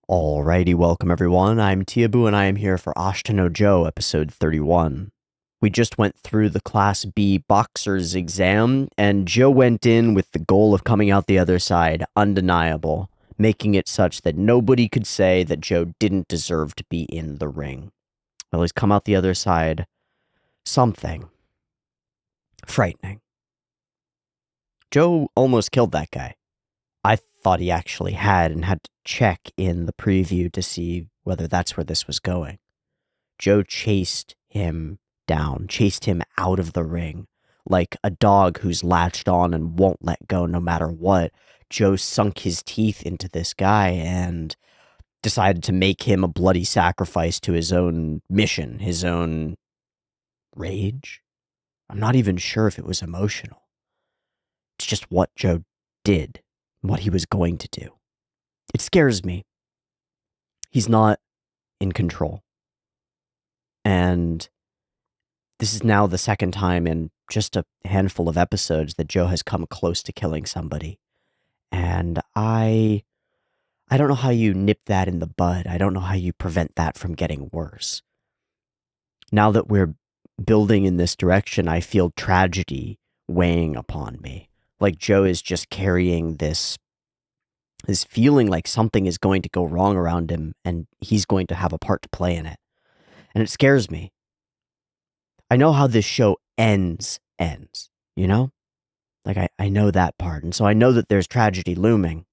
Alrighty, welcome everyone. I'm Teeaboo and I am here for Ashita no Joe, episode 31. We just went through the Class B boxer's exam, and Joe went in with the goal of coming out the other side undeniable, making it such that nobody could say that Joe didn't deserve to be in the ring. Well, he's come out the other side something frightening. Joe almost killed that guy. I thought he actually had and had to check in the preview to see whether that's where this was going. Joe chased him down, chased him out of the ring. Like a dog who's latched on and won't let go no matter what. Joe sunk his teeth into this guy and decided to make him a bloody sacrifice to his own mission, his own rage. I'm not even sure if it was emotional. It's just what Joe did, what he was going to do. It scares me. He's not in control. And this is now the second time in just a handful of episodes that Joe has come close to killing somebody. And I don't know how you nip that in the bud. I don't know how you prevent that from getting worse. Now that we're building in this direction, I feel tragedy weighing upon me. Like Joe is just carrying this feeling like something is going to go wrong around him and he's going to have a part to play in it. And it scares me. I know how this show ends, you know? Like, I know that part. And so I know that there's tragedy looming,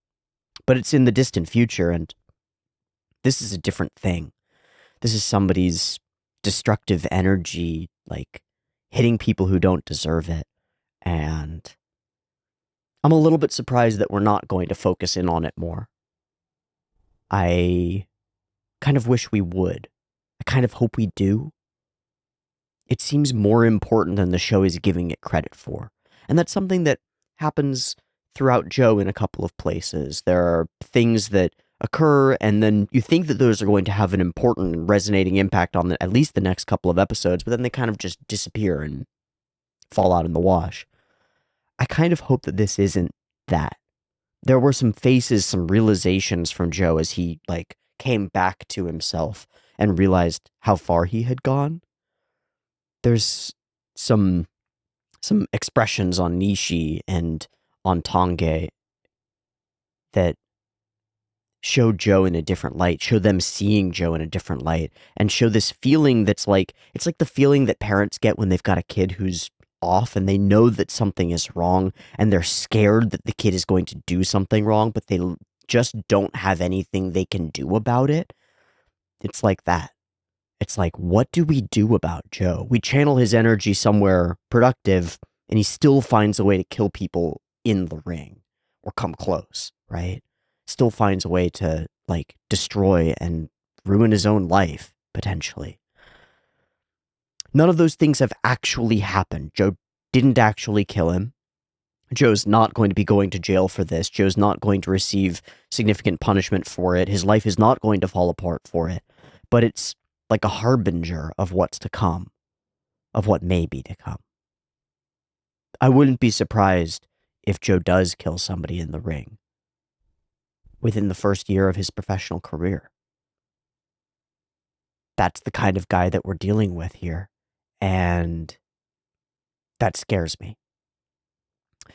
but it's in the distant future, and this is a different thing. This is somebody's destructive energy, like, hitting people who don't deserve it. And I'm a little bit surprised that we're not going to focus in on it more. I kind of wish we would. I kind of hope we do. It seems more important than the show is giving it credit for. And that's something that happens throughout Joe in a couple of places. There are things that occur, and then you think that those are going to have an important and resonating impact on at least the next couple of episodes, but then they kind of just disappear and fall out in the wash. I kind of hope that this isn't that. There were some faces, some realizations from Joe as he, came back to himself and realized how far he had gone. There's some expressions on Nishi and on Tange that show Joe in a different light, show them seeing Joe in a different light, and show this feeling that's it's like the feeling that parents get when they've got a kid who's off and they know that something is wrong and they're scared that the kid is going to do something wrong, but they just don't have anything they can do about it. It's like that. It's like, what do we do about Joe? We channel his energy somewhere productive, and he still finds a way to kill people in the ring or come close, right? Still finds a way to, destroy and ruin his own life, potentially. None of those things have actually happened. Joe didn't actually kill him. Joe's not going to be going to jail for this. Joe's not going to receive significant punishment for it. His life is not going to fall apart for it. But it's like a harbinger of what's to come, of what may be to come. I wouldn't be surprised if Joe does kill somebody in the ring within the first year of his professional career. That's the kind of guy that we're dealing with here, and that scares me.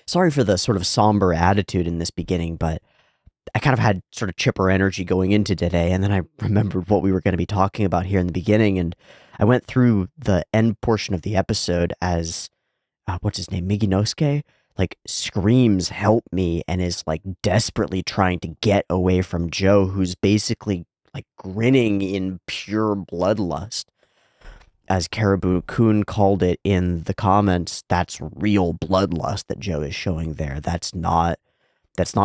Sorry for the sort of somber attitude in this beginning, but I kind of had sort of chipper energy going into today, and then I remembered what we were going to be talking about here in the beginning, and I went through the end portion of the episode as, what's his name, Miginosuke, screams, "Help me," and is, desperately trying to get away from Joe, who's basically, grinning in pure bloodlust. As Caribou-kun called it in the comments, that's real bloodlust that Joe is showing there. That's not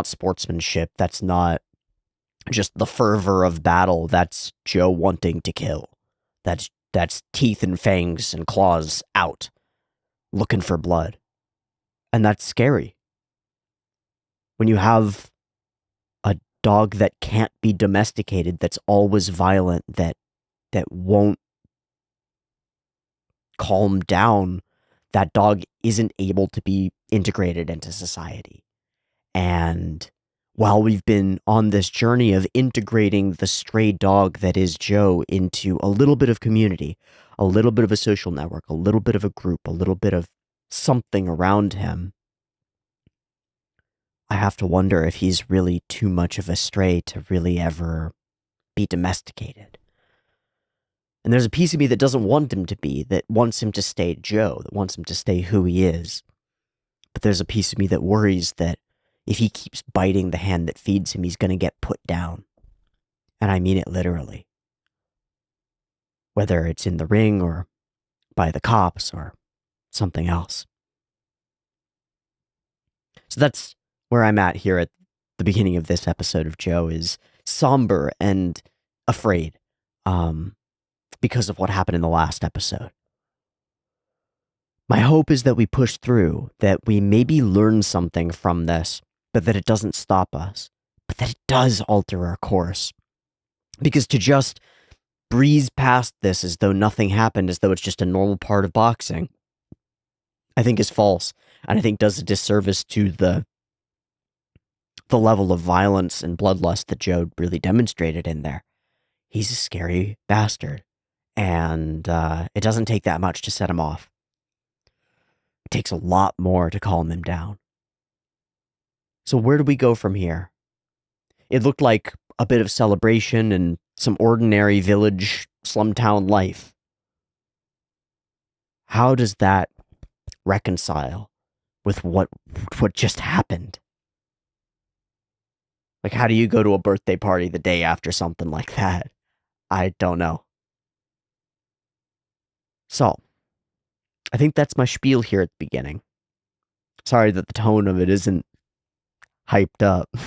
sportsmanship. That's not just the fervor of battle. That's Joe wanting to kill. That's teeth and fangs and claws out, looking for blood. And that's scary. When you have a dog that can't be domesticated, that's always violent, that won't calm down, that dog isn't able to be integrated into society. And while we've been on this journey of integrating the stray dog that is Joe into a little bit of community, a little bit of a social network, a little bit of a group, a little bit of something around him, I have to wonder if he's really too much of a stray to really ever be domesticated. And there's a piece of me that doesn't want him to be, that wants him to stay Joe, that wants him to stay who he is. But there's a piece of me that worries that if he keeps biting the hand that feeds him, he's going to get put down. And I mean it literally. Whether it's in the ring or by the cops or something else. So that's where I'm at here at the beginning of this episode of Joe, is somber and afraid because of what happened in the last episode. My hope is that we push through, that we maybe learn something from this, but that it doesn't stop us, but that it does alter our course. Because to just breeze past this as though nothing happened, as though it's just a normal part of boxing, I think is false, and I think does a disservice to the level of violence and bloodlust that Joe really demonstrated in there. He's a scary bastard, and it doesn't take that much to set him off. It takes a lot more to calm him down. So where do we go from here? It looked like a bit of celebration and some ordinary village slum town life. How does that reconcile with what just happened? Like, how do you go to a birthday party the day after something like that? I don't know. So, I think that's my spiel here at the beginning. Sorry that the tone of it isn't hyped up. Let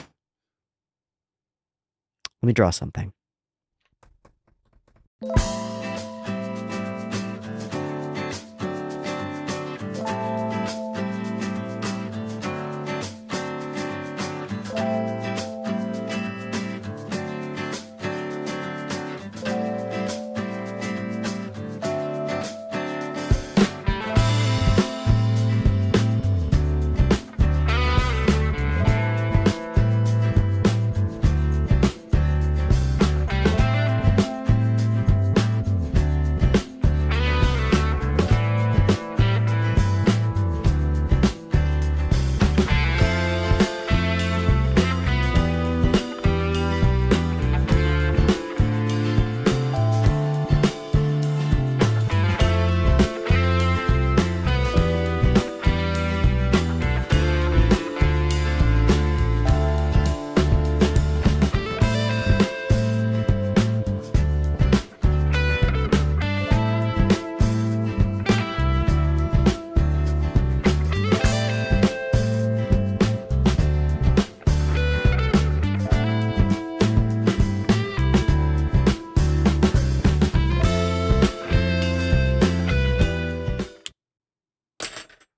me draw something.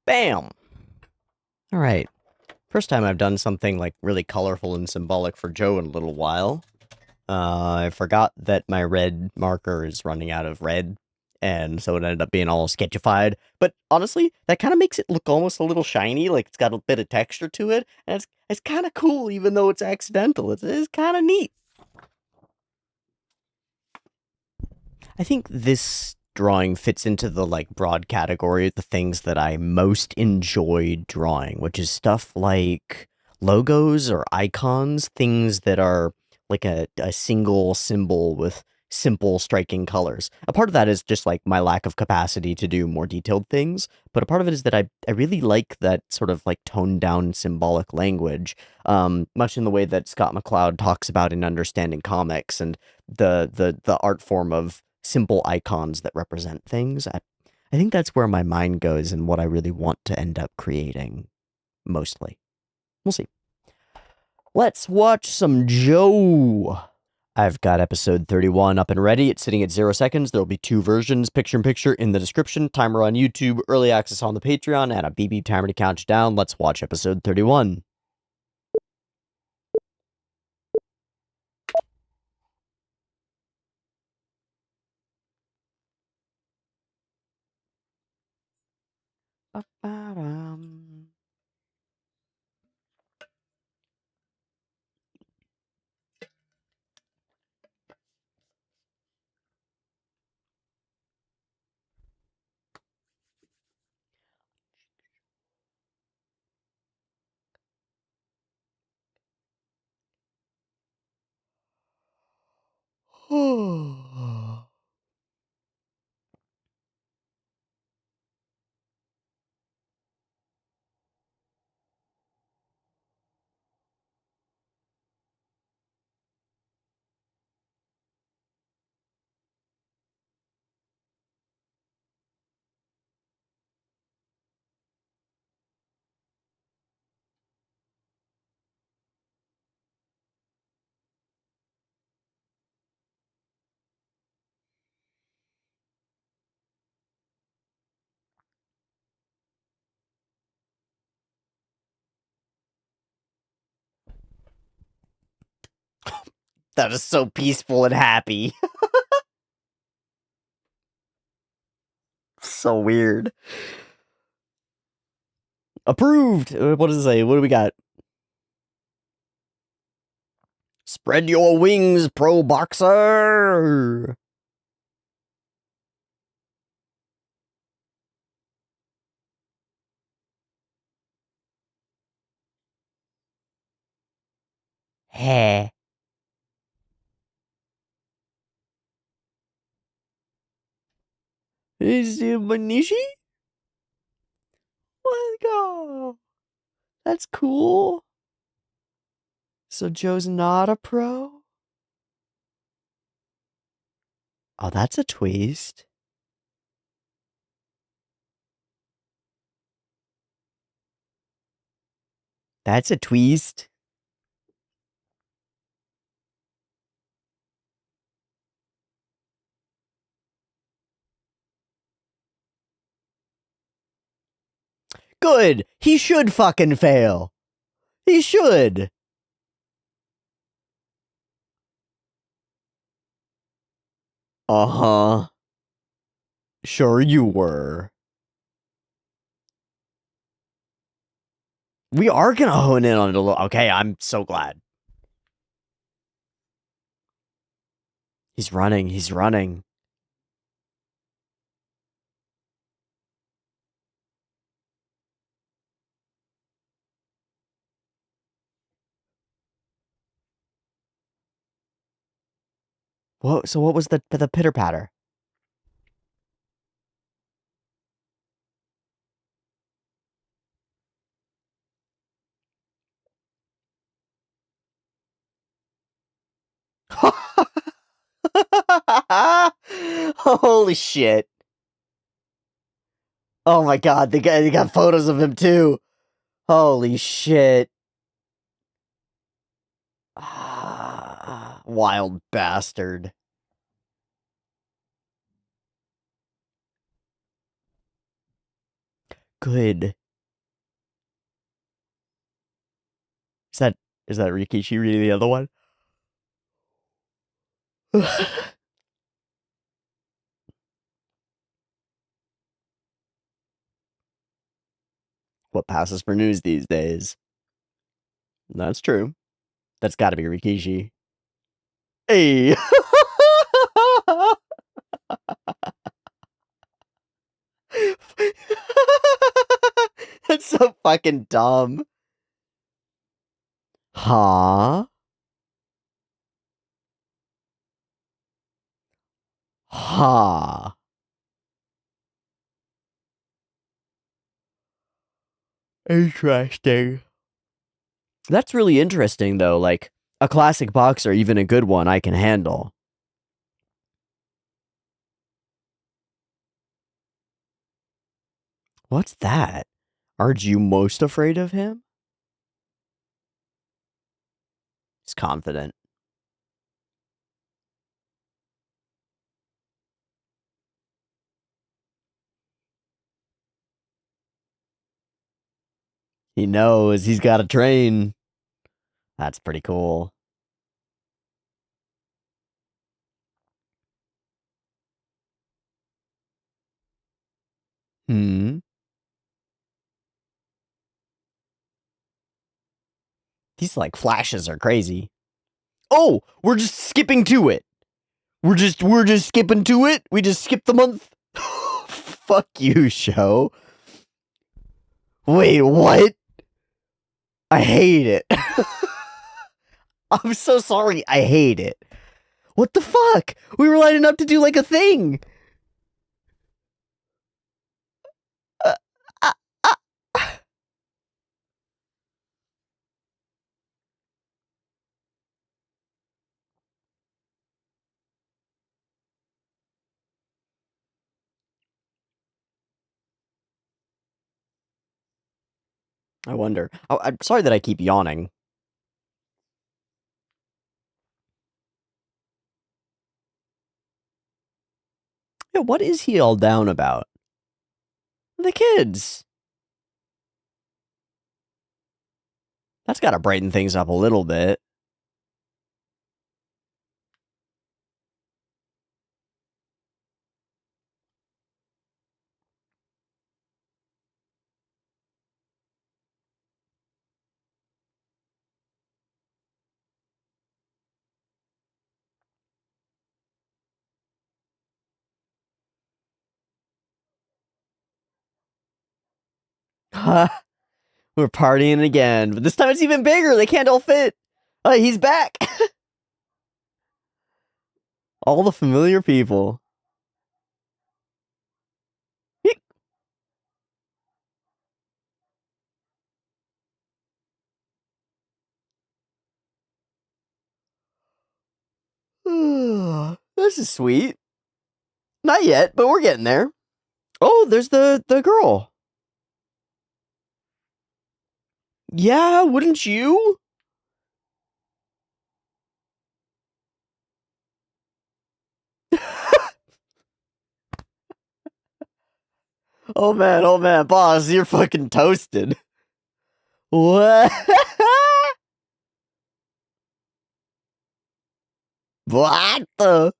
Bam! Alright. First time I've done something like really colorful and symbolic for Joe in a little while. I forgot that my red marker is running out of red, and so it ended up being all sketchified. But honestly, that kind of makes it look almost a little shiny, like it's got a bit of texture to it, and it's kind of cool even though it's accidental. It's kind of neat. I think this drawing fits into the like broad category of the things that I most enjoy drawing, which is stuff like logos or icons, things that are like a single symbol with simple striking colors. A part of that is just like my lack of capacity to do more detailed things, but a part of it is that I really like that sort of like toned down symbolic language, much in the way that Scott McCloud talks about in Understanding Comics, and the art form of simple icons that represent things. I think that's where my mind goes and what I really want to end up creating, mostly. We'll see. Let's watch some Joe. I've got episode 31 up and ready. It's sitting at 0 seconds. There'll be 2 versions, picture-in-picture in the description, timer on YouTube, early access on the Patreon, and a BB timer to count you down. Let's watch episode 31. That is so peaceful and happy. So weird. Approved. What does it say? What do we got? Spread your wings, pro boxer. Heh. Is it Manishi? Let's go. That's cool. So Joe's not a pro? Oh, that's a twist. That's a twist. Good. He should fucking fail. He should. Uh-huh. Sure you were. We are gonna hone in on it a little. Okay, I'm so glad. He's running. He's running. Whoa, so what was the pitter patter? Holy shit. Oh my god, they got photos of him too. Holy shit. Wild bastard. Good. Is that Rikishi reading the other one? What passes for news these days? That's true. That's gotta be Rikishi. Hey! That's so fucking dumb. Huh? Huh. Interesting. That's really interesting, though. Like, a classic boxer, even a good one, I can handle. What's that? Aren't you most afraid of him? He's confident. He knows he's got to train. That's pretty cool. Hmm. These, like, flashes are crazy. Oh, we're just skipping to it. We're just skipping to it. We just skipped the month. Fuck you, show. Wait, what? I hate it. I'm so sorry. I hate it. What the fuck? We were lining up to do like a thing. Uh, uh, uh. I wonder. Oh, I'm sorry that I keep yawning. Yeah, what is he all down about? The kids. That's got to brighten things up a little bit. We're partying again, but this time it's even bigger. They can't all fit. He's back. All the familiar people. This is sweet. Not yet, but we're getting there. Oh, there's the girl. Yeah, wouldn't you? Oh man, boss, you're fucking toasted. What? What the?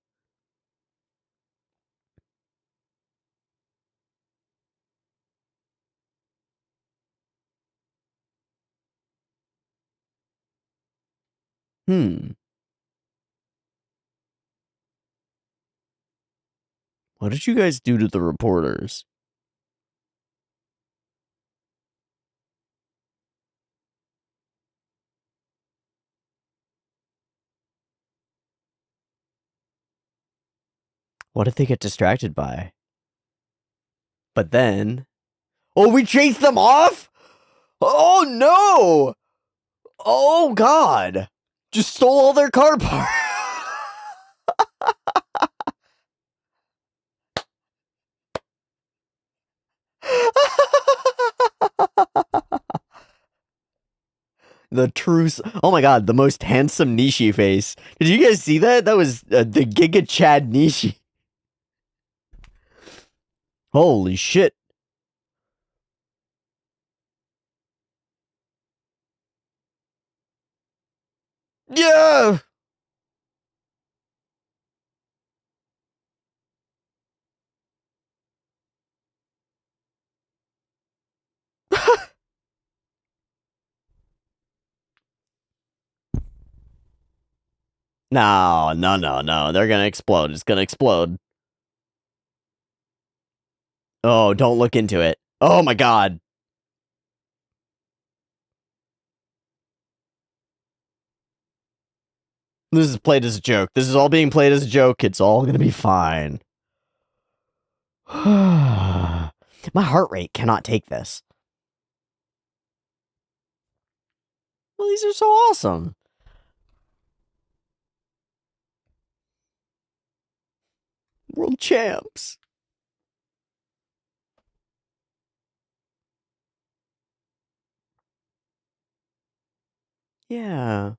What did you guys do to the reporters? What did they get distracted by? But then... Oh, we chased them off? Oh, no! Oh, God! Just stole all their car parts! The truce. Oh my god, the most handsome Nishi face. Did you guys see that? That was the Giga Chad Nishi. Holy shit. Yeah! No. They're gonna explode. It's gonna explode. Oh, don't look into it. Oh my god. This is played as a joke. This is all being played as a joke. It's all gonna be fine. My heart rate cannot take this. Well, these are so awesome. World champs. Yeah.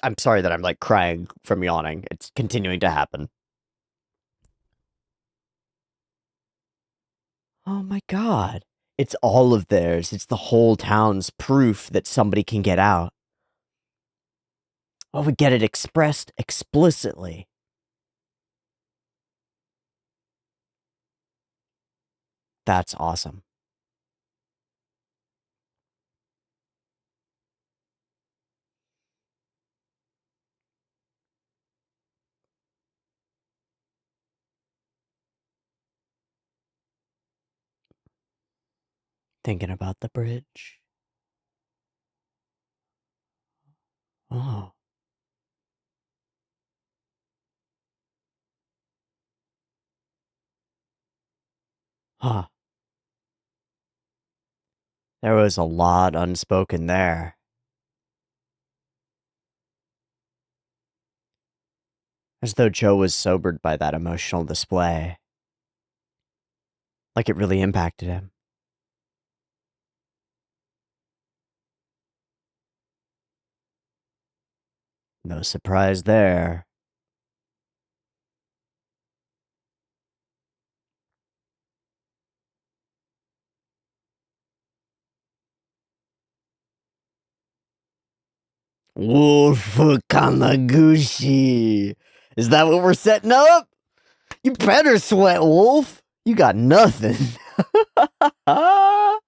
I'm sorry that I'm like crying from yawning. It's continuing to happen. Oh my god. It's all of theirs. It's the whole town's proof that somebody can get out. Oh, we get it expressed explicitly. That's awesome. Thinking about the bridge. Oh. Huh. There was a lot unspoken there. As though Joe was sobered by that emotional display. Like it really impacted him. No surprise there. Wolf Kanagushi. Is that what we're setting up? You better sweat, Wolf. You got nothing. Oh,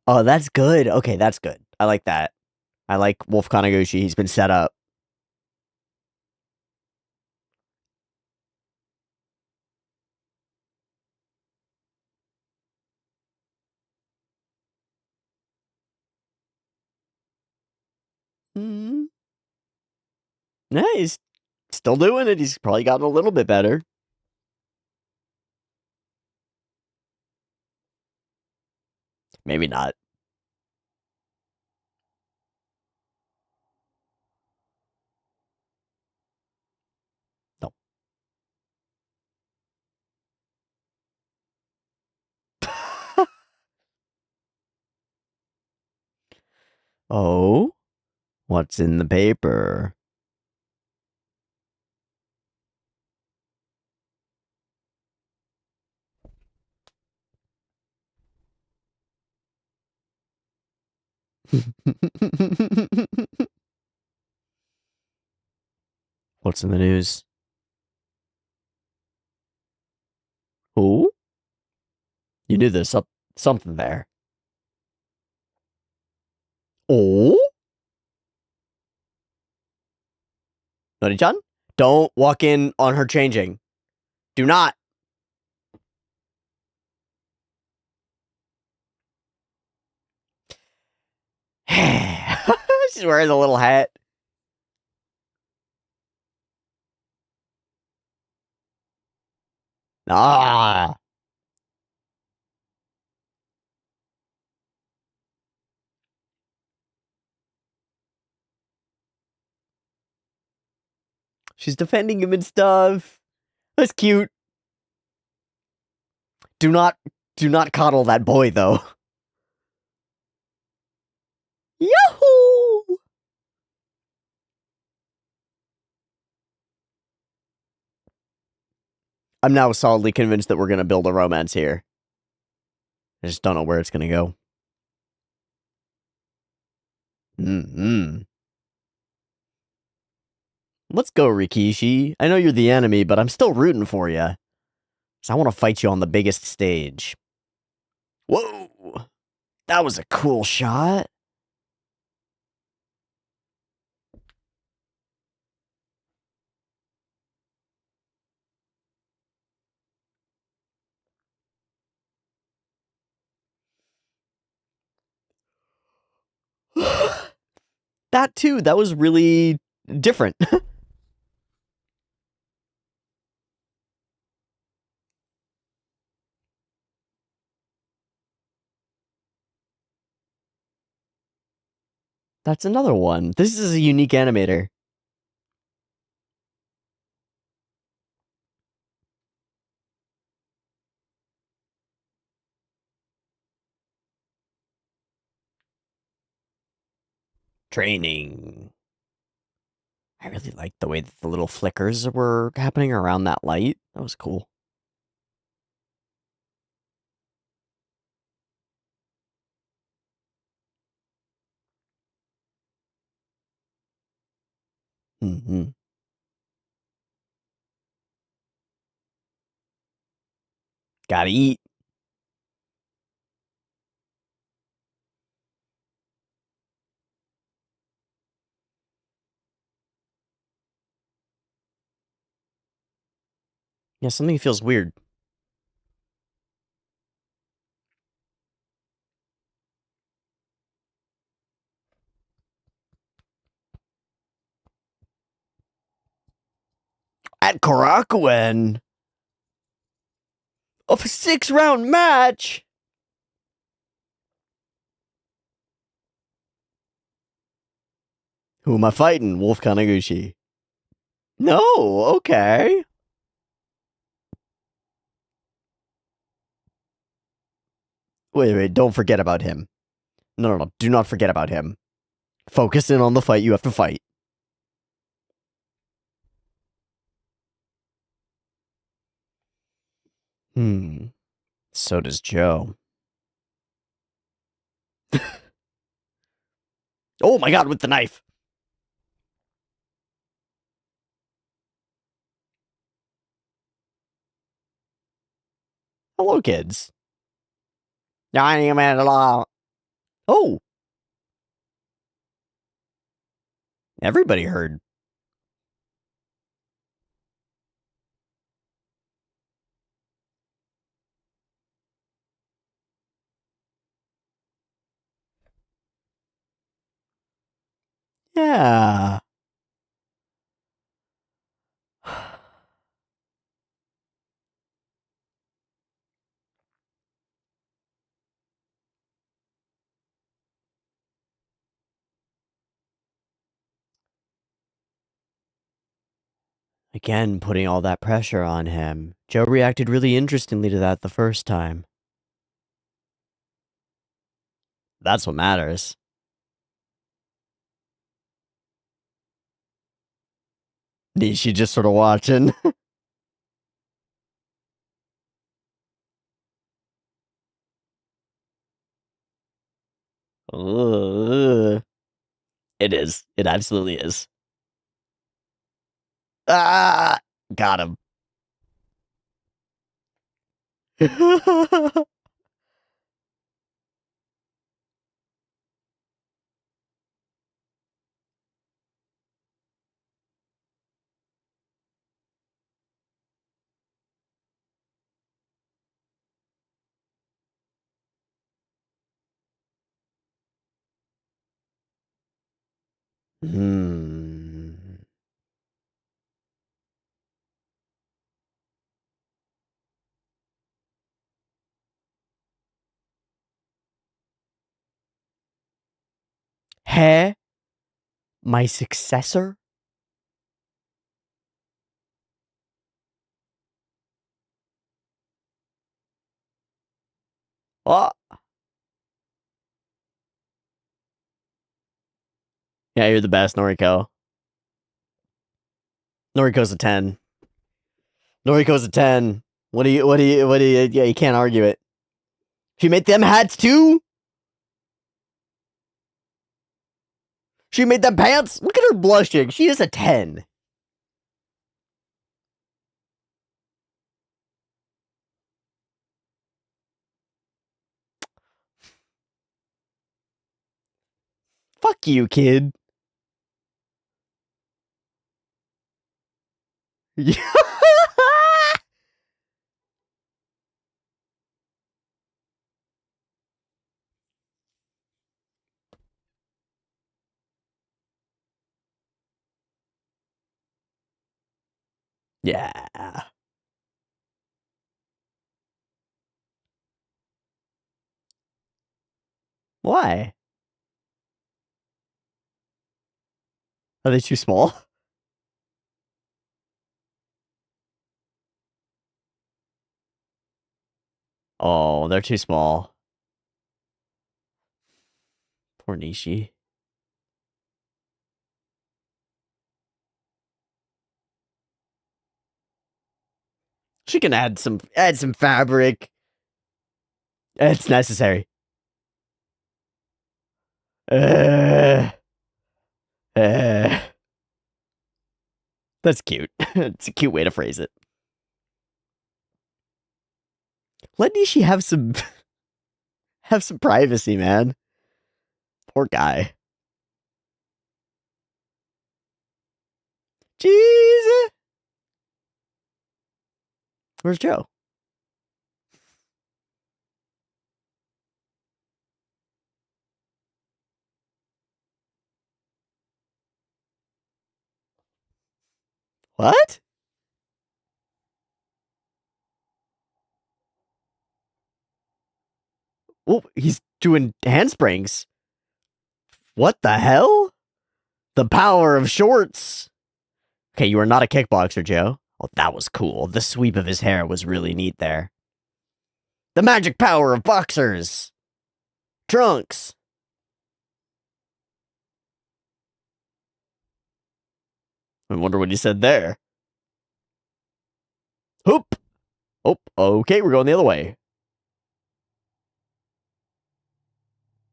that's good. Okay, that's good. I like that. I like Wolf Kanaguchi. He's been set up. Mm. Yeah, he's still doing it. He's probably gotten a little bit better. Maybe not. No. Oh? What's in the paper? What's in the news? Who? You knew there's something there. Oh? Nori-chan? Don't walk in on her changing. Do not. She's wearing the little hat. Ah. She's defending him and stuff. That's cute. Do not coddle that boy though. Yahoo! I'm now solidly convinced that we're gonna build a romance here. I just don't know where it's gonna go. Mm-hmm. Let's go, Rikishi. I know you're the enemy, but I'm still rooting for you. Cause I want to fight you on the biggest stage. Whoa! That was a cool shot. That too, that was really different. That's another one. This is a unique animator. Training. I really liked the way that the little flickers were happening around that light. That was cool. Mm-hmm. Gotta eat. Yeah, something feels weird. At Korakuen, of a 6-round match. Who am I fighting? Wolf Kanaguchi. No, okay. Wait, don't forget about him. No, do not forget about him. Focus in on the fight you have to fight. So does Joe. Oh my god, with the knife. Hello, kids. Oh, Everybody heard. Yeah. Again, putting all that pressure on him. Joe reacted really interestingly to that the first time. That's what matters. Nishi just sort of watching. Ugh. It is. It absolutely is. Ah! Got him. Hmm. Heh? My successor? Oh. Yeah, you're the best, Noriko. Noriko's a 10. Noriko's a 10. What do you, yeah, you can't argue it. She made them hats too? She made them pants? Look at her blushing. She is a 10. Fuck you, kid. Yeah. Why? Are they too small? Oh, they're too small. Poor Nishi. She can add some fabric. It's necessary. Uh, uh, that's cute. It's a cute way to phrase it. Let Nishi have some have some privacy, man. Poor guy. Jeez. Where's Joe? What? Oh, he's doing handsprings. What the hell? The power of shorts. Okay, you are not a kickboxer, Joe. Oh, that was cool. The sweep of his hair was really neat there. The magic power of boxers. Trunks. I wonder what he said there. Hoop. Oh, okay, we're going the other way.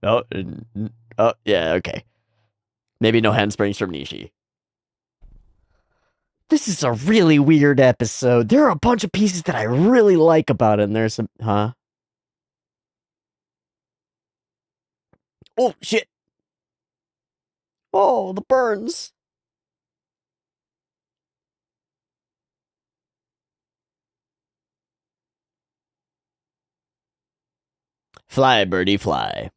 Oh, yeah, okay. Maybe no handsprings from Nishi. This is a really weird episode. There are a bunch of pieces that I really like about it, and there's some... Huh? Oh, shit. Oh, the burns. Fly, birdie, fly.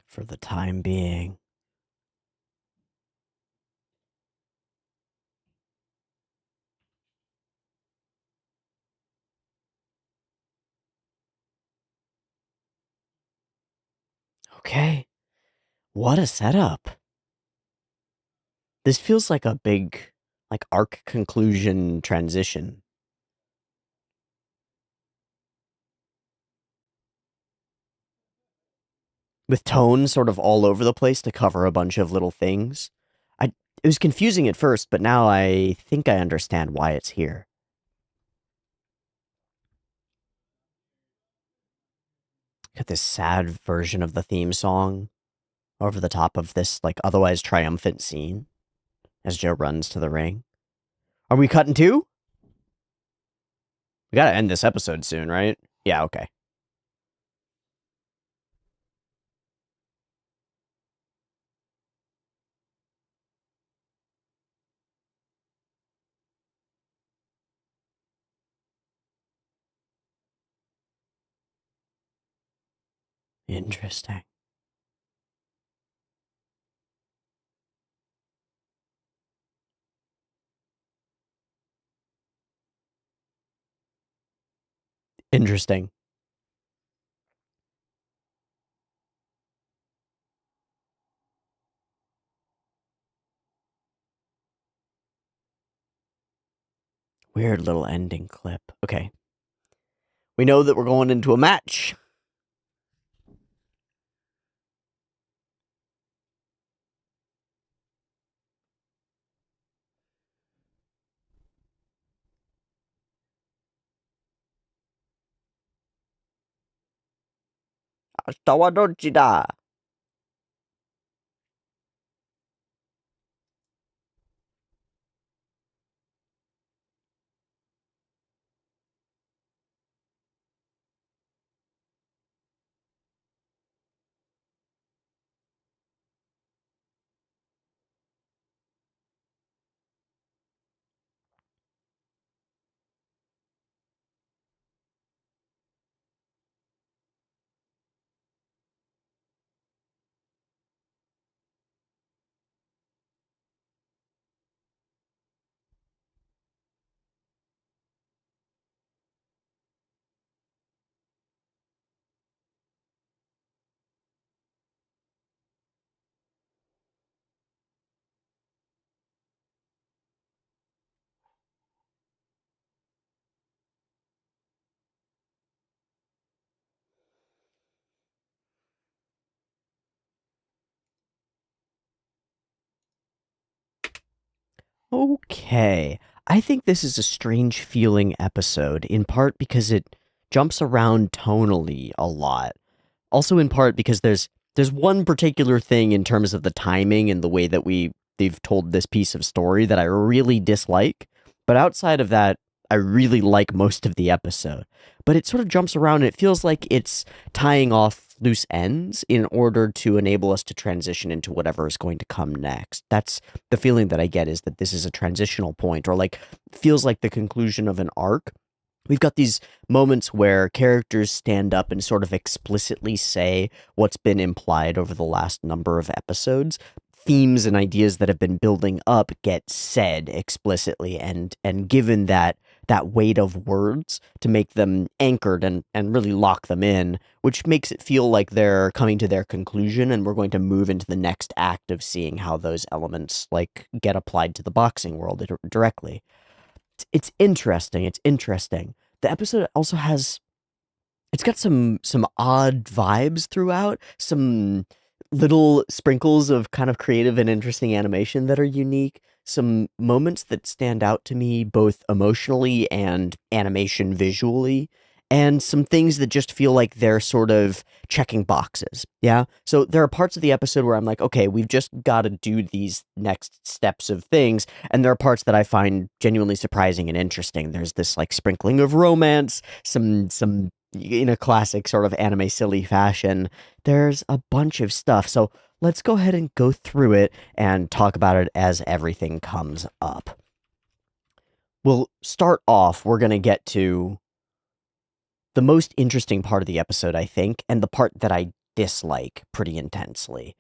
For the time being. Okay. What a setup. This feels like a big, like, arc conclusion transition. With tone sort of all over the place to cover a bunch of little things. It was confusing at first, but now I think I understand why it's here. Got this sad version of the theme song over the top of this, like, otherwise triumphant scene as Joe runs to the ring. Are we cutting two? We gotta end this episode soon, right? Yeah, okay. Interesting. Interesting. Weird little ending clip. Okay. We know that we're going into a match. Ashita. Okay. I think this is a strange feeling episode, in part because it jumps around tonally a lot. Also in part because there's one particular thing in terms of the timing and the way that they've told this piece of story that I really dislike. But outside of that, I really like most of the episode. But it sort of jumps around and it feels like it's tying off loose ends in order to enable us to transition into whatever is going to come next. That's the feeling that I get, is that this is a transitional point, or like feels like the conclusion of an arc. We've got these moments where characters stand up and sort of explicitly say what's been implied over the last number of episodes. Themes and ideas that have been building up get said explicitly and given that weight of words to make them anchored and really lock them in, which makes it feel like they're coming to their conclusion and we're going to move into the next act of seeing how those elements like get applied to the boxing world directly. It's interesting. It's interesting. The episode also has, it's got some odd vibes throughout, some little sprinkles of kind of creative and interesting animation that are unique, some moments that stand out to me both emotionally and animation visually, and some things that just feel like they're sort of checking boxes. Yeah. So there are parts of the episode where I'm like, okay, we've just got to do these next steps of things. And there are parts that I find genuinely surprising and interesting. There's this like sprinkling of romance, some in a classic sort of anime silly fashion, there's a bunch of stuff. So let's go ahead and go through it and talk about it as everything comes up. We'll start off, we're going to get to the most interesting part of the episode, I think, and the part that I dislike pretty intensely,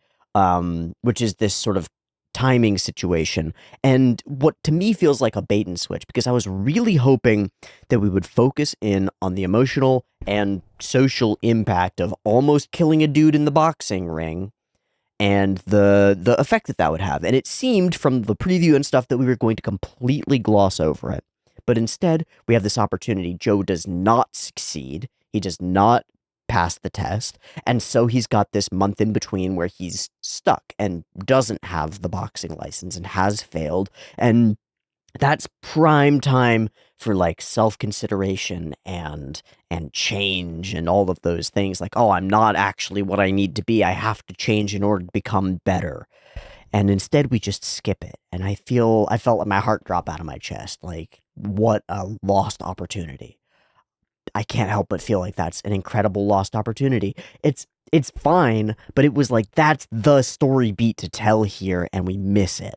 which is this sort of timing situation, and what to me feels like a bait and switch, because I was really hoping that we would focus in on the emotional and social impact of almost killing a dude in the boxing ring, and the effect that would have. And it seemed from the preview and stuff that we were going to completely gloss over it. But instead, we have this opportunity. Joe does not succeed. He does not pass the test. And so he's got this month in between where he's stuck and doesn't have the boxing license and has failed. And that's prime time for like self-consideration and change and all of those things. Like, oh, I'm not actually what I need to be. I have to change in order to become better. And instead we just skip it. And I felt like my heart drop out of my chest. Like, what a lost opportunity. I can't help but feel like that's an incredible lost opportunity. It's fine, but it was like, that's the story beat to tell here, and we miss it.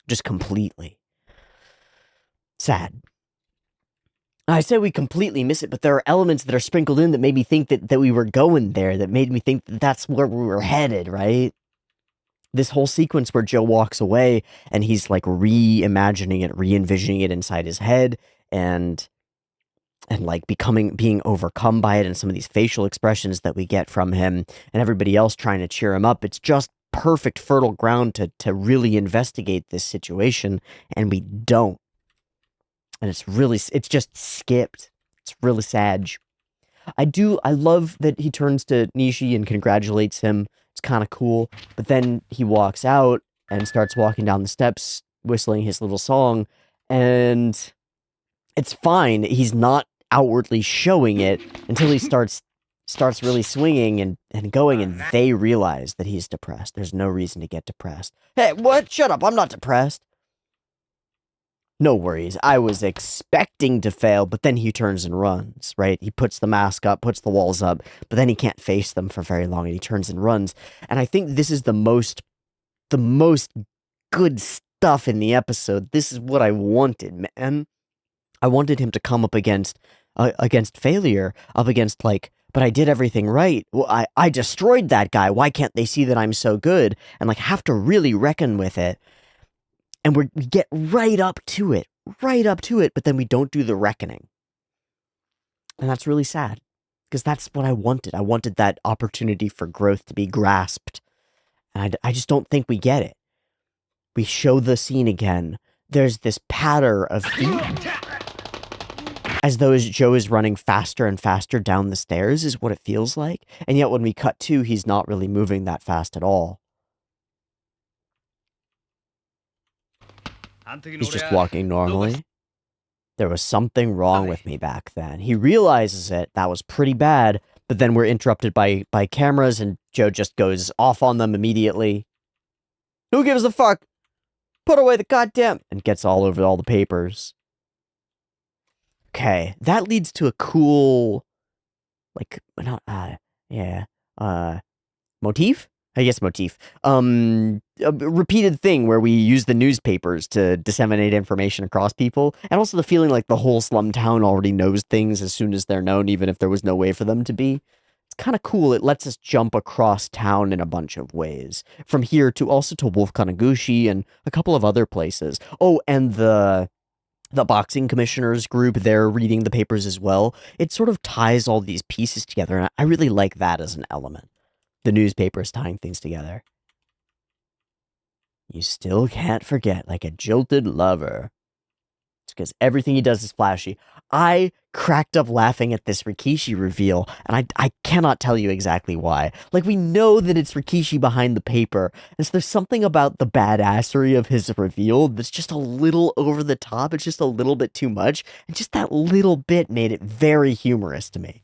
Just completely. Sad. I say we completely miss it, but there are elements that are sprinkled in that made me think that we were going there, that made me think that that's where we were headed, right? This whole sequence where Joe walks away and he's like reimagining it, re-envisioning it inside his head, and like being overcome by it, and some of these facial expressions that we get from him and everybody else trying to cheer him up. It's just perfect fertile ground to really investigate this situation, and we don't. And it's just skipped. It's really sad. I love that he turns to Nishi and congratulates him. It's kind of cool. But then he walks out and starts walking down the steps, whistling his little song, and it's fine. He's not outwardly showing it until he starts really swinging and going, and they realize that he's depressed. There's no reason to get depressed. Hey, what? Shut up. I'm not depressed. No worries. I was expecting to fail, but then he turns and runs, right? He puts the mask up, puts the walls up, but then he can't face them for very long, and he turns and runs. And I think this is the most good stuff in the episode. This is what I wanted, man. I wanted him to come up against failure, up against like, but I did everything right. Well, I destroyed that guy. Why can't they see that I'm so good? And like have to really reckon with it. And we get right up to it, but then we don't do the reckoning. And that's really sad, because that's what I wanted. I wanted that opportunity for growth to be grasped. And I just don't think we get it. We show the scene again. There's this patter of feet, as though Joe is running faster and faster down the stairs, is what it feels like. And yet when we cut to, he's not really moving that fast at all. He's just walking normally. There was something wrong with me back then. He realizes it. That was pretty bad. But then we're interrupted by cameras, and Joe just goes off on them immediately. Who gives a fuck? Put away the goddamn... And gets all over all the papers. Okay, that leads to a cool... Like, not, motif? I guess motif. A repeated thing where we use the newspapers to disseminate information across people, and also the feeling like the whole slum town already knows things as soon as they're known, even if there was no way for them to be. It's kind of cool. It lets us jump across town in a bunch of ways. From here to also to Wolf Kanagushi and a couple of other places. Oh, and the boxing commissioners group, they're reading the papers as well. It sort of ties all these pieces together, and I really like that as an element. The newspapers tying things together. You still can't forget, like a jilted lover. It's because everything he does is flashy. I cracked up laughing at this Rikishi reveal, and I cannot tell you exactly why. Like, we know that it's Rikishi behind the paper, and so there's something about the badassery of his reveal that's just a little over the top. It's just a little bit too much, and just that little bit made it very humorous to me.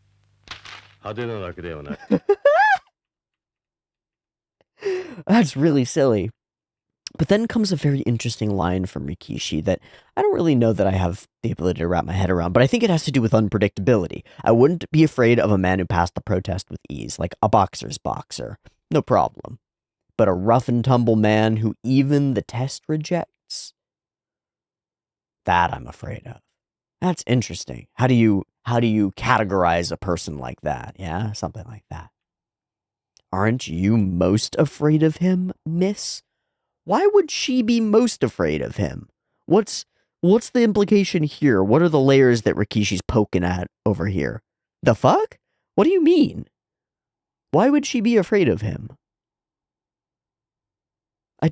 That's really silly. But then comes a very interesting line from Rikishi that I don't really know that I have the ability to wrap my head around, but I think it has to do with unpredictability. I wouldn't be afraid of a man who passed the protest with ease, like a boxer's boxer. No problem. But a rough and tumble man who even the test rejects? That I'm afraid of. That's interesting. How do you categorize a person like that? Yeah, something like that. Aren't you most afraid of him, miss? Why would she be most afraid of him? What's the implication here? What are the layers that Rikishi's poking at over here? The fuck? What do you mean? Why would she be afraid of him? I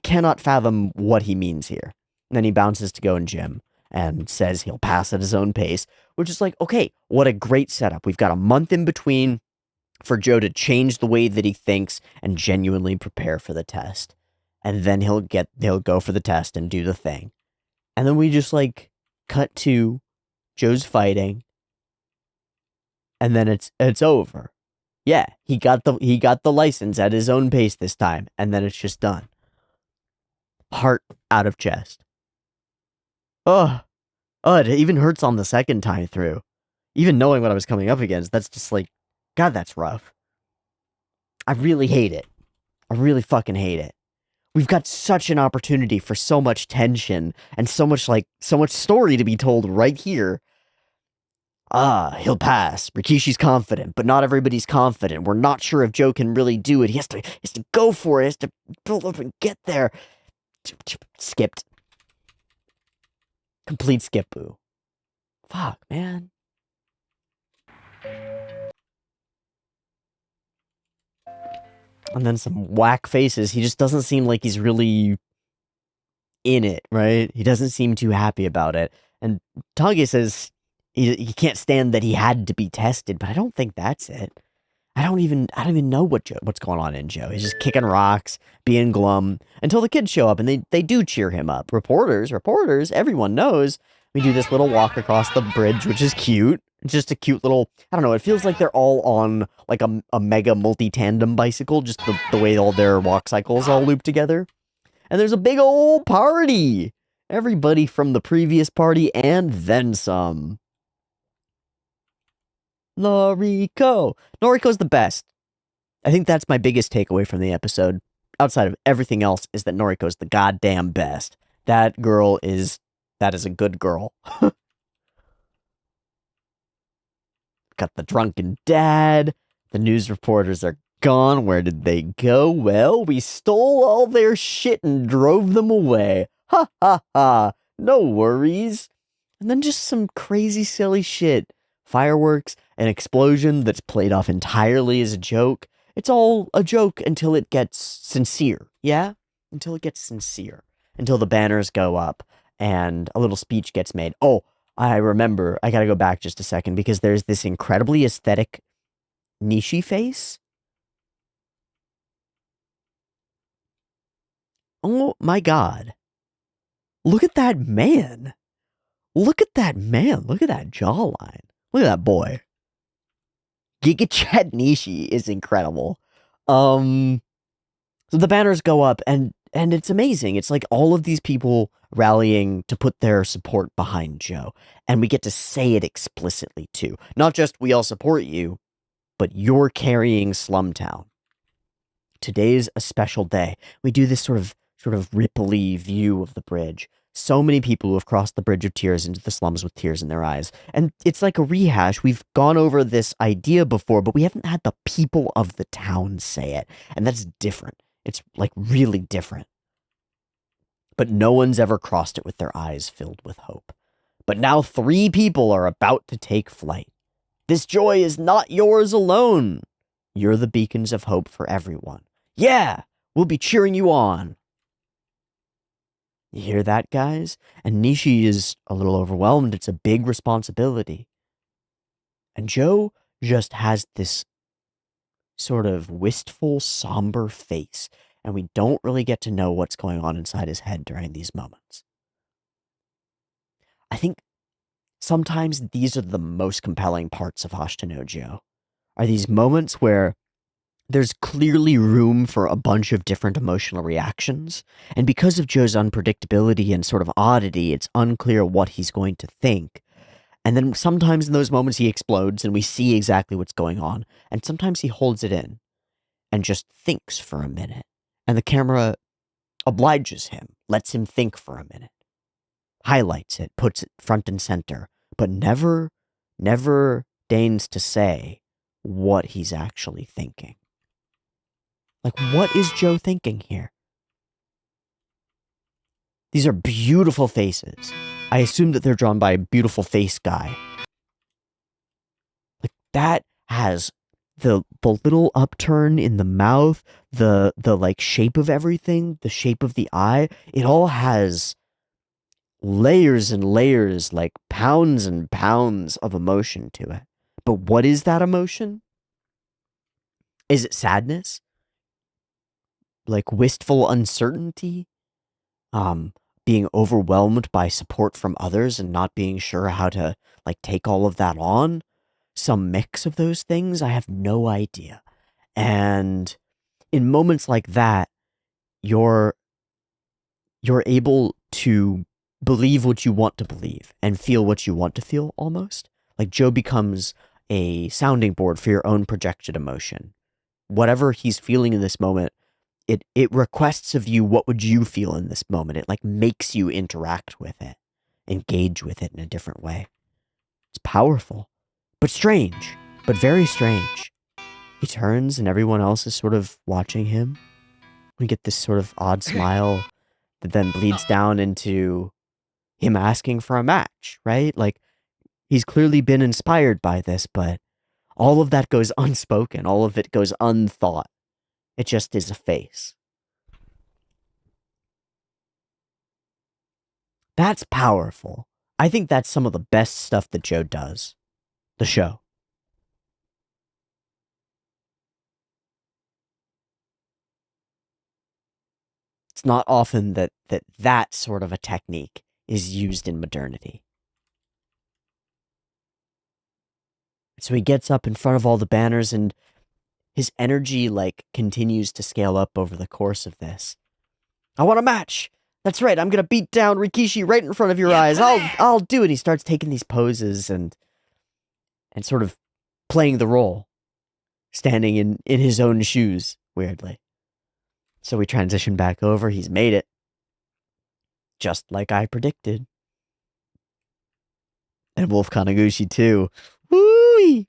cannot fathom what he means here. And then he bounces to go in gym and says he'll pass at his own pace, which is like, okay, what a great setup. We've got a month in between for Joe to change the way that he thinks and genuinely prepare for the test. And then he'll go for the test and do the thing. And then we just like cut to Joe's fighting. And then it's over. Yeah, he got the license at his own pace this time, and then it's just done. Heart out of chest. Oh, it even hurts on the second time through. Even knowing what I was coming up against, that's just like, God, that's rough. I really hate it. I really fucking hate it. We've got such an opportunity for so much tension and so much story to be told right here. He'll pass. Rikishi's confident, but not everybody's confident. We're not sure if Joe can really do it. He has to go for it. He has to build up and get there. Skipped. Complete skip boo. Fuck, man. And then some whack faces. He just doesn't seem like he's really in it, right? He doesn't seem too happy about it. And Tage says he can't stand that he had to be tested, but I don't think that's it. I don't even know what's going on in Joe. He's just kicking rocks, being glum, until the kids show up and they do cheer him up. Reporters, everyone knows. We do this little walk across the bridge, which is cute. It's just a cute little, I don't know, it feels like they're all on like a mega multi-tandem bicycle, just the way all their walk cycles all loop together. And there's a big old party. Everybody from the previous party and then some. Noriko's the best. I think that's my biggest takeaway from the episode. Outside of everything else is that Noriko's the goddamn best. That is a good girl. Got the drunken dad. The news reporters are gone. Where did they go? Well, we stole all their shit and drove them away. Ha ha ha. No worries. And then just some crazy silly shit. Fireworks, an explosion that's played off entirely as a joke. It's all a joke until it gets sincere, yeah? Until it gets sincere. Until the banners go up and a little speech gets made. Oh, I remember, I gotta go back just a second because there's this incredibly aesthetic Nishi face. Oh my god. Look at that man. Look at that man. Look at that jawline. Look at that boy. Giga Chad Nishi is incredible. So the banners go up and it's amazing. It's like all of these people rallying to put their support behind Joe. And we get to say it explicitly too. Not just we all support you, but you're carrying Slumtown. Today's a special day. We do this sort of ripply view of the bridge. So many people who have crossed the bridge of tears into the slums with tears in their eyes. And it's like a rehash. We've gone over this idea before, but we haven't had the people of the town say it. And that's different. It's like really different. But no one's ever crossed it with their eyes filled with hope. But now 3 people are about to take flight. This joy is not yours alone. You're the beacons of hope for everyone. Yeah, we'll be cheering you on. You hear that, guys? And Nishi is a little overwhelmed. It's a big responsibility. And Joe just has this sort of wistful, somber face, and we don't really get to know what's going on inside his head during these moments. I think sometimes these are the most compelling parts of Ashita no Joe, are these moments where there's clearly room for a bunch of different emotional reactions, and because of Joe's unpredictability and sort of oddity, it's unclear what he's going to think. And then sometimes in those moments he explodes and we see exactly what's going on, and sometimes he holds it in and just thinks for a minute, and the camera obliges him, lets him think for a minute, highlights it, puts it front and center, but never deigns to say what he's actually thinking. Like, what is Joe thinking here? These are beautiful faces. I assume that they're drawn by a beautiful face guy. Like, that has the little upturn in the mouth, the like shape of everything, the shape of the eye. It all has layers and layers, like pounds and pounds of emotion to it. But what is that emotion? Is it sadness? Like wistful uncertainty? Being overwhelmed by support from others and not being sure how to, like, take all of that on? Some mix of those things? I have no idea. And in moments like that, you're able to believe what you want to believe and feel what you want to feel, almost. Like, Joe becomes a sounding board for your own projected emotion. Whatever he's feeling in this moment, it requests of you, what would you feel in this moment? It, like, makes you interact with it, engage with it in a different way. It's powerful, but strange, but very strange. He turns and everyone else is sort of watching him. We get this sort of odd smile that then bleeds down into him asking for a match, right? Like, he's clearly been inspired by this, but all of that goes unspoken. All of it goes unthought. It just is a face. That's powerful. I think that's some of the best stuff that Joe does. The show. It's not often that sort of a technique is used in modernity. So he gets up in front of all the banners and his energy, like, continues to scale up over the course of this. I want a match. That's right. I'm gonna beat down Rikishi right in front of your eyes. I'll do it. He starts taking these poses and sort of playing the role, standing in his own shoes, weirdly. So we transition back over. He's made it. Just like I predicted. And Wolf Kanaguchi too. Woo!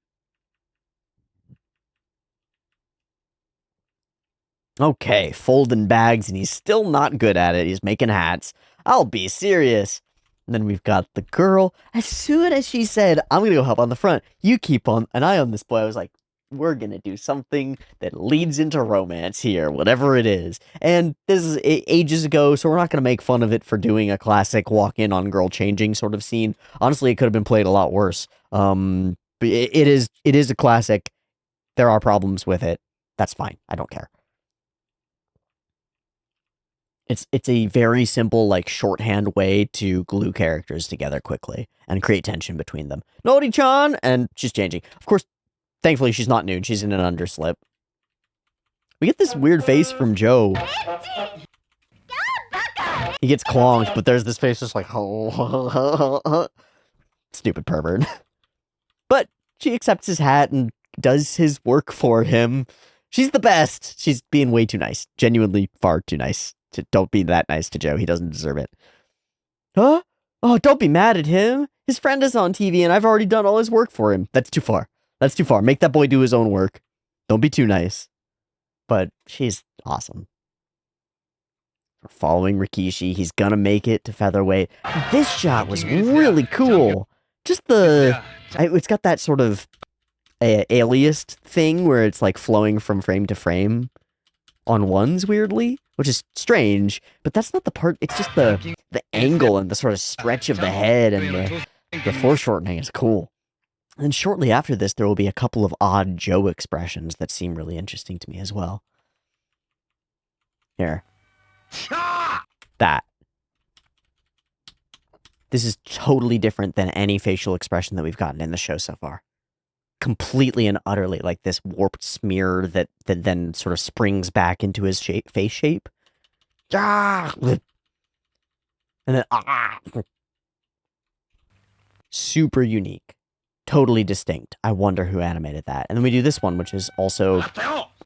Okay, folding bags, and he's still not good at it. He's making hats. I'll be serious. And then we've got the girl. As soon as she said, I'm going to go help on the front, you keep an eye on this boy, I was like, we're going to do something that leads into romance here, whatever it is. And this is ages ago, so we're not going to make fun of it for doing a classic walk-in on girl changing sort of scene. Honestly, it could have been played a lot worse. But it is a classic. There are problems with it. That's fine. I don't care. It's a very simple, like, shorthand way to glue characters together quickly and create tension between them. Nori-chan! And she's changing. Of course, thankfully, she's not nude. She's in an underslip. We get this weird face from Joe. He gets clonked, but there's this face just like, stupid pervert. But she accepts his hat and does his work for him. She's the best. She's being way too nice. Genuinely far too nice. Don't be that nice to Joe. He doesn't deserve it. Huh? Oh, don't be mad at him. His friend is on TV and I've already done all his work for him. That's too far. That's too far. Make that boy do his own work. Don't be too nice. But she's awesome. We're following Rikishi. He's gonna make it to featherweight. This shot was really cool. Just it's got that sort of aliased thing where it's like flowing from frame to frame on ones, weirdly, which is strange, but that's not the part. It's just the angle and the sort of stretch of the head and the foreshortening is cool. And then shortly after this, there will be a couple of odd Joe expressions that seem really interesting to me as well. Here. That. This is totally different than any facial expression that we've gotten in the show so far. completely and utterly like this warped smear that then sort of springs back into his face shape. Ah! And then super unique, totally distinct. I wonder who animated that. And then we do this one, which is also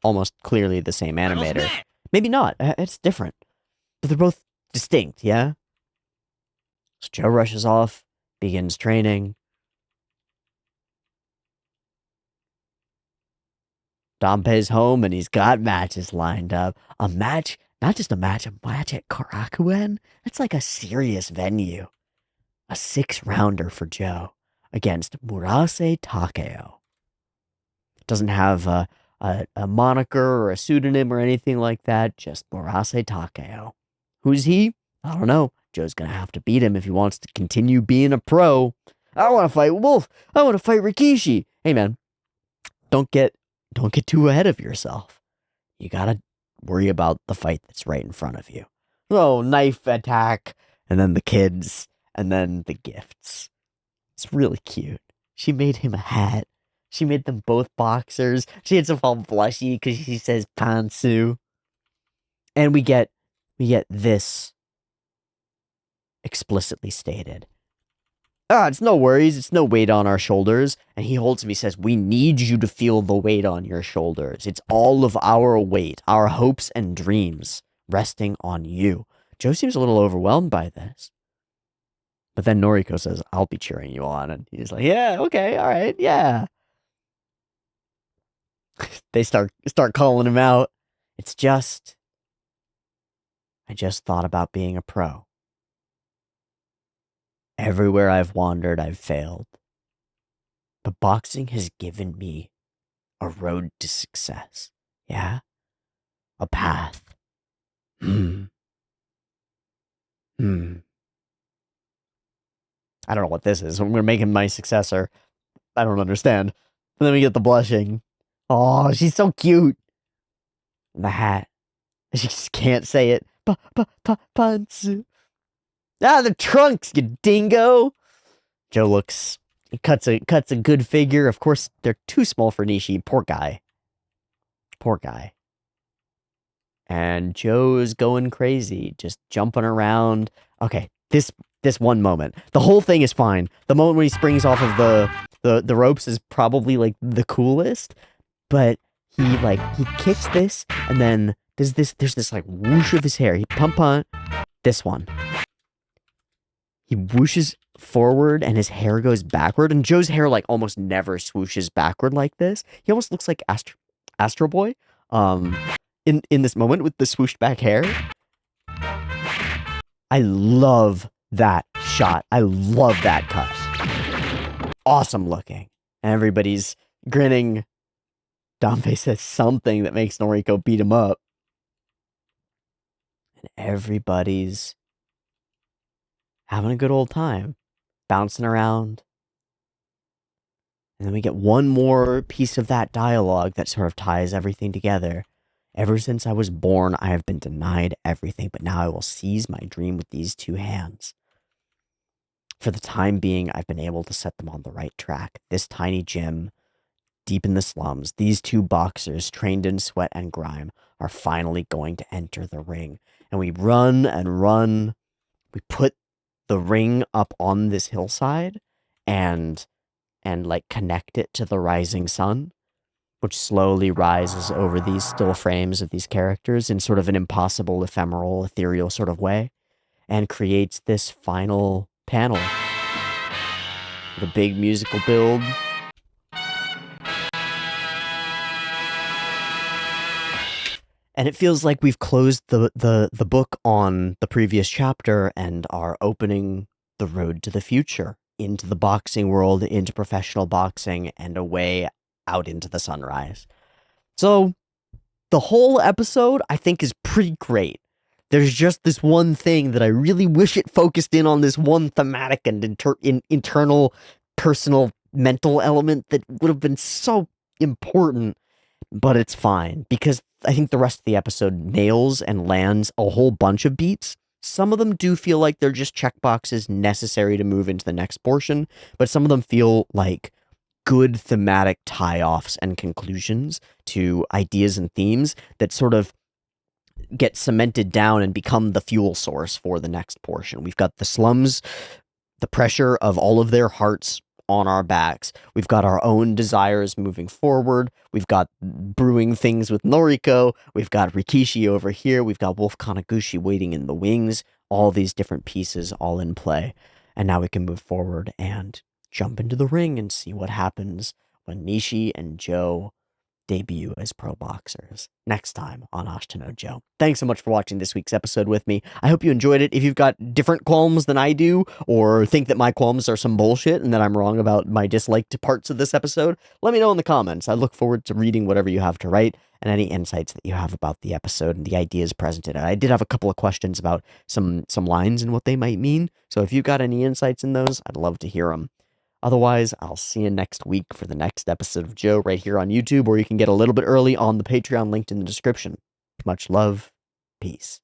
almost clearly the same animator. Maybe not. It's different, but they're both distinct. Yeah. So Joe rushes off, begins training. Dompe's home, and he's got matches lined up. A match, not just a match at Karakuen. That's like a serious venue. A 6-rounder for Joe against Murase Takeo. Doesn't have a moniker or a pseudonym or anything like that, just Murase Takeo. Who's he? I don't know. Joe's gonna have to beat him if he wants to continue being a pro. I want to fight Wolf. I want to fight Rikishi. Hey man, don't get too ahead of yourself. You gotta worry about the fight that's right in front of you. Oh, knife attack, and then the kids, and then the gifts. It's really cute. She made him a hat. She made them both boxers. She had some all blushy because she says pantsu. And we get this explicitly stated. It's no worries. It's no weight on our shoulders. And he holds him. He says, we need you to feel the weight on your shoulders. It's all of our weight, our hopes and dreams resting on you. Joe seems a little overwhelmed by this. But then Noriko says, I'll be cheering you on. And he's like, yeah, okay, all right, yeah. They start calling him out. It's just, I just thought about being a pro. Everywhere I've wandered, I've failed. But boxing has given me a road to success. Yeah? A path. I don't know what this is. We're making my successor. I don't understand. And then we get the blushing. Oh, she's so cute. The hat. She just can't say it. Pantsu. The trunks, you dingo. Joe cuts a good figure. Of course, they're too small for Nishi. Poor guy. And Joe's going crazy, just jumping around. Okay, this one moment. The whole thing is fine. The moment when he springs off of the ropes is probably like the coolest. But he kicks this, and then there's this like whoosh of his hair. He pump. This one. He whooshes forward and his hair goes backward. And Joe's hair like almost never swooshes backward like this. He almost looks like Astro Boy. In this moment with the swooshed back hair. I love that shot. I love that cut. Awesome looking. And everybody's grinning. Dompe says something that makes Noriko beat him up. And everybody's having a good old time. Bouncing around. And then we get one more piece of that dialogue that sort of ties everything together. Ever since I was born, I have been denied everything, but now I will seize my dream with these two hands. For the time being, I've been able to set them on the right track. This tiny gym, deep in the slums, these two boxers, trained in sweat and grime, are finally going to enter the ring. And we run and run. We put the ring up on this hillside and like connect it to the rising sun, which slowly rises over these still frames of these characters in sort of an impossible, ephemeral, ethereal sort of way, and creates this final panel. The big musical build. And it feels like we've closed the book on the previous chapter and are opening the road to the future, into the boxing world, into professional boxing, and away out into the sunrise. So, the whole episode, I think, is pretty great. There's just this one thing that I really wish it focused in on, this one thematic and internal, personal, mental element that would have been so important, but it's fine, because I think the rest of the episode nails and lands a whole bunch of beats. Some of them do feel like they're just checkboxes necessary to move into the next portion, but some of them feel like good thematic tie-offs and conclusions to ideas and themes that sort of get cemented down and become the fuel source for the next portion. We've got the slums, the pressure of all of their hearts on our backs. We've got our own desires moving forward. We've got brewing things with Noriko. We've got Rikishi over here. We've got Wolf Kanaguchi waiting in the wings. All these different pieces all in play. And now we can move forward and jump into the ring and see what happens when Nishi and Joe debut as pro boxers next time on Ashita no Joe. Thanks so much for watching this week's episode with me. I hope you enjoyed it. If you've got different qualms than I do, or think that my qualms are some bullshit and that I'm wrong about my disliked parts of this episode, let me know in the comments. I look forward to reading whatever you have to write and any insights that you have about the episode and the ideas presented. And I did have a couple of questions about some lines and what they might mean. So if you've got any insights in those, I'd love to hear them. Otherwise, I'll see you next week for the next episode of Joe right here on YouTube, or you can get a little bit early on the Patreon linked in the description. Much love. Peace.